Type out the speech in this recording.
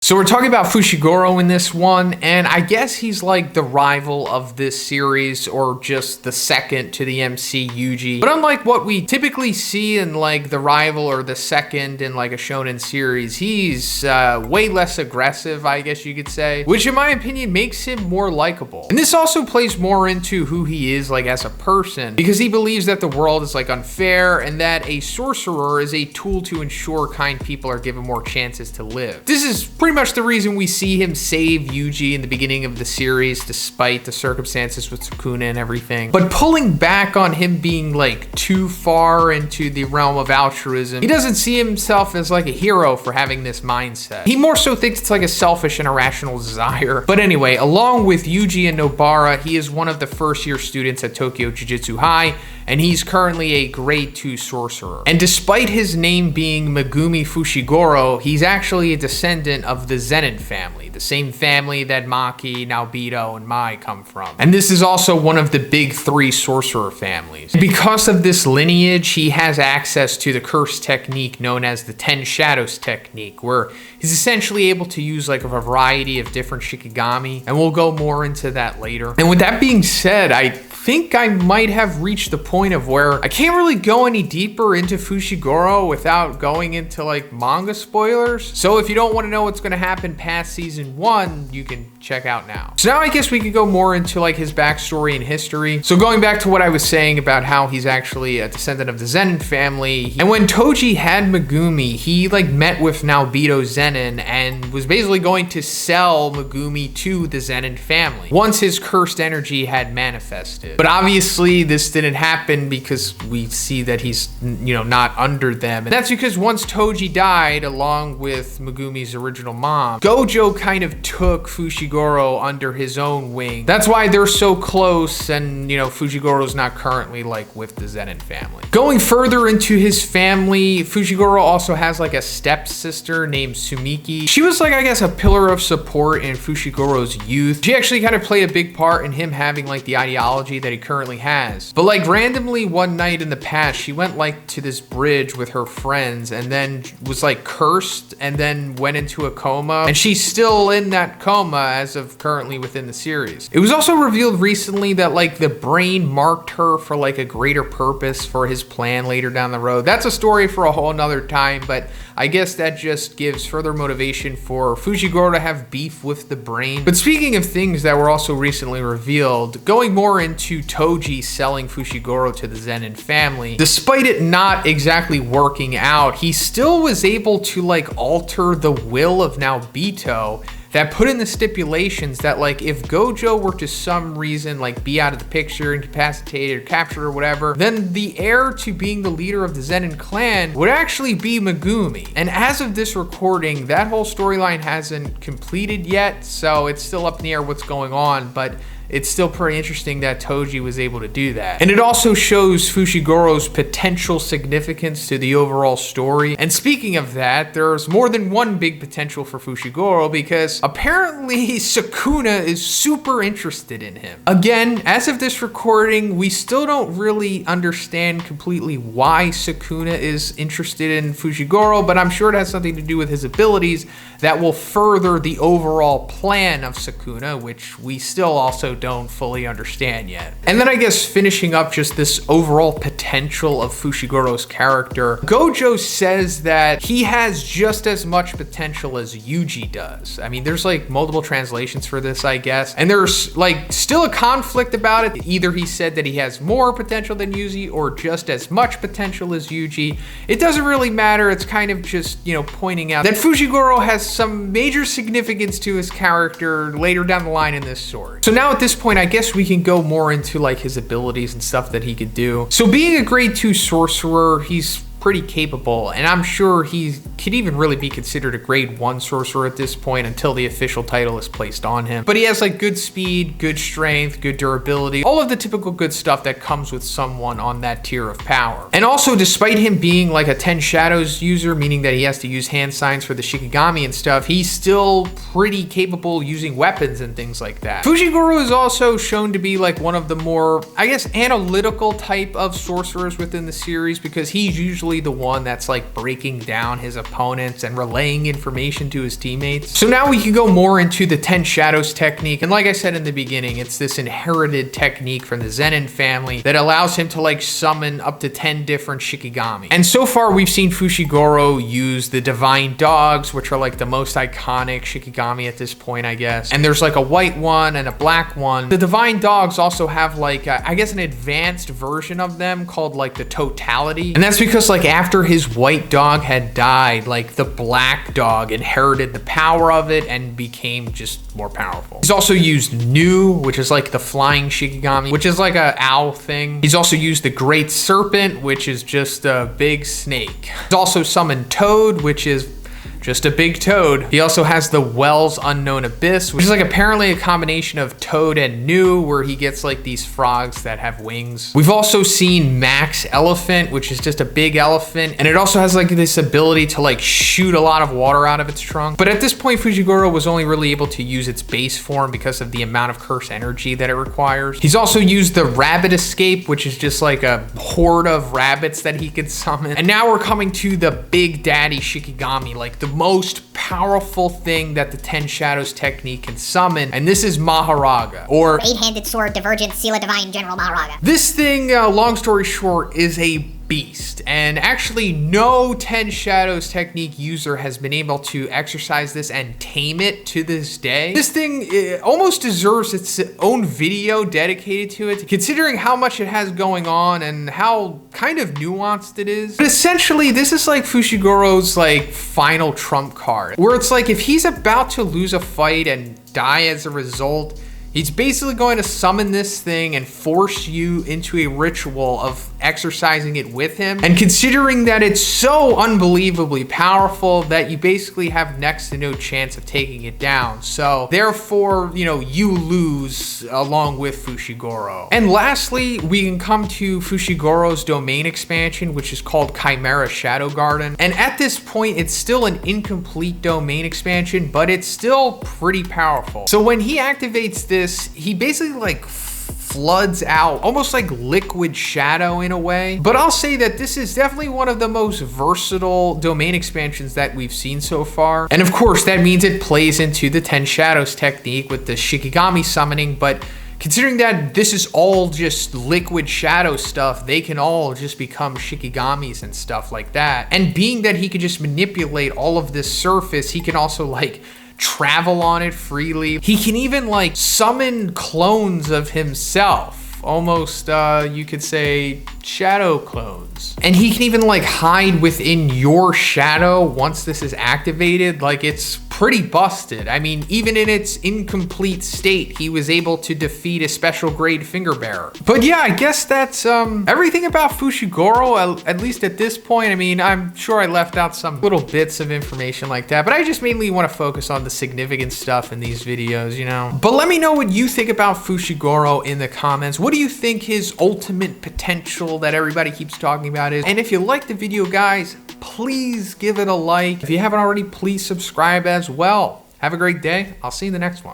So we're talking about Fushiguro in this one, and I guess he's like the rival of this series, or just the second to the MC Yuji. But unlike what we typically see in like the rival or the second in like a shonen series, he's way less aggressive, I guess you could say, which in my opinion makes him more likable. And this also plays more into who he is like as a person, because he believes that the world is like unfair and that a sorcerer is a tool to ensure kind people are given more chances to live. This is pretty much the reason we see him save Yuji in the beginning of the series, despite the circumstances with Sukuna and everything. But pulling back on him being like too far into the realm of altruism, he doesn't see himself as like a hero for having this mindset. He more so thinks it's like a selfish and irrational desire. But anyway, along with Yuji and Nobara, he is one of the first year students at Tokyo Jujutsu High, and he's currently a grade 2 sorcerer. And despite his name being Megumi Fushiguro, he's actually a descendant of the Zenin family, the same family that Maki, Naobito, and Mai come from. And this is also one of the big 3 sorcerer families. Because of this lineage, he has access to the curse technique known as the 10 Shadows technique, where he's essentially able to use like a variety of different Shikigami, and we'll go more into that later. And with that being said, I think I might have reached the point of where I can't really go any deeper into Fushiguro without going into like manga spoilers. So if you don't want to know what's going to happen past season 1, you can check out now. So now I guess we could go more into like his backstory and history. So going back to what I was saying about how he's actually a descendant of the Zenin family, and when Toji had Megumi, he like met with Naobito Zenin and was basically going to sell Megumi to the Zenin family once his cursed energy had manifested. But obviously this didn't happen because we see that he's, not under them. And that's because once Toji died, along with Megumi's original mom, Gojo kind of took Fushiguro under his own wing. That's why they're so close, and Fushiguro's not currently like with the Zenin family. Going further into his family, Fushiguro also has like a stepsister named Sumiki. She was like, I guess, a pillar of support in Fushiguro's youth. She actually kind of played a big part in him having like the ideology that he currently has. But like randomly one night in the past, she went like to this bridge with her friends and then was like cursed and then went into a coma, and she's still in that coma as of currently within the series. It was also revealed recently that like the brain marked her for like a greater purpose for his plan later down the road. That's a story for a whole nother time, but I guess that just gives further motivation for Fushiguro to have beef with the brain. But speaking of things that were also recently revealed, going more into Toji selling Fushiguro to the Zenin family, despite it not exactly working out, he still was able to like alter the will of Naobito that put in the stipulations that like if Gojo were to some reason like be out of the picture, incapacitated or captured or whatever, then the heir to being the leader of the Zenin clan would actually be Megumi. And as of this recording, that whole storyline hasn't completed yet, so it's still up in the air what's going on, but it's still pretty interesting that Toji was able to do that. And it also shows Fushiguro's potential significance to the overall story. And speaking of that, there's more than one big potential for Fushiguro, because apparently Sukuna is super interested in him. Again, as of this recording, we still don't really understand completely why Sukuna is interested in Fushiguro, but I'm sure it has something to do with his abilities that will further the overall plan of Sukuna, which we still also don't fully understand yet. And then I guess finishing up just this overall potential of Fushiguro's character, Gojo says that he has just as much potential as Yuji does. I mean, there's like multiple translations for this, I guess, and there's like still a conflict about it. Either he said that he has more potential than Yuji or just as much potential as Yuji. It doesn't really matter. It's kind of just, pointing out that Fushiguro has some major significance to his character later down the line in this story. So now at this point, I guess we can go more into like his abilities and stuff that he could do. So being a grade 2 sorcerer, he's pretty capable, and I'm sure he could even really be considered a grade 1 sorcerer at this point until the official title is placed on him. But he has like good speed, good strength, good durability, all of the typical good stuff that comes with someone on that tier of power. And also, despite him being like a 10 Shadows user, meaning that he has to use hand signs for the Shikigami and stuff, he's still pretty capable using weapons and things like that. Fushiguro is also shown to be like one of the more, I guess, analytical type of sorcerers within the series, because he's usually usually the one that's like breaking down his opponents and relaying information to his teammates. So now we can go more into the 10 Shadows technique. And like I said in the beginning, it's this inherited technique from the Zenin family that allows him to like summon up to 10 different Shikigami. And so far we've seen Fushiguro use the divine dogs, which are like the most iconic Shikigami at this point, I guess. And there's like a white one and a black one. The divine dogs also have like, I guess, an advanced version of them called like the totality. And that's because like after his white dog had died, like the black dog inherited the power of it and became just more powerful. He's also used Nu, which is like the flying Shikigami, which is like a owl thing. He's also used the great serpent, which is just a big snake. He's also summoned Toad, which is just a big toad. He also has the Wells Unknown Abyss, which is like apparently a combination of Toad and Nu, where he gets like these frogs that have wings. We've also seen Max Elephant, which is just a big elephant, and it also has like this ability to like shoot a lot of water out of its trunk. But at this point, Fushiguro was only really able to use its base form because of the amount of curse energy that it requires. He's also used the Rabbit Escape, which is just like a horde of rabbits that he could summon. And now we're coming to the Big Daddy Shikigami, like the most powerful thing that the 10 Shadows technique can summon, and this is Maharaga, or 8-handed sword, divergent, Sila divine, general Maharaga. This thing, long story short, is a beast, and actually no 10 Shadows technique user has been able to exercise this and tame it to this day. This thing almost deserves its own video dedicated to it, considering how much it has going on and how kind of nuanced it is. But essentially, this is like Fushiguro's like final trump card, where it's like if he's about to lose a fight and die as a result, he's basically going to summon this thing and force you into a ritual of exercising it with him. And considering that it's so unbelievably powerful that you basically have next to no chance of taking it down. So therefore, you know, you lose along with Fushiguro. And lastly, we can come to Fushiguro's domain expansion, which is called Chimera Shadow Garden. And at this point, it's still an incomplete domain expansion, but it's still pretty powerful. So when he activates this, he basically like floods out almost like liquid shadow in a way. But I'll say that this is definitely one of the most versatile domain expansions that we've seen so far. And of course, that means it plays into the 10 Shadows technique with the Shikigami summoning, but considering that this is all just liquid shadow stuff, they can all just become Shikigamis and stuff like that. And being that he could just manipulate all of this surface, he can also like travel on it freely. He can even like summon clones of himself, almost you could say shadow clones. And he can even like hide within your shadow once this is activated. Like, it's pretty busted. I mean, even in its incomplete state, he was able to defeat a special grade finger bearer. But yeah, I guess that's everything about Fushiguro, at least at this point. I mean, I'm sure I left out some little bits of information like that, but I just mainly want to focus on the significant stuff in these videos, you know? But let me know what you think about Fushiguro in the comments. What do you think his ultimate potential that everybody keeps talking about is? And if you like the video, guys, please give it a like. If you haven't already, please subscribe as well. Have a great day. I'll see you in the next one.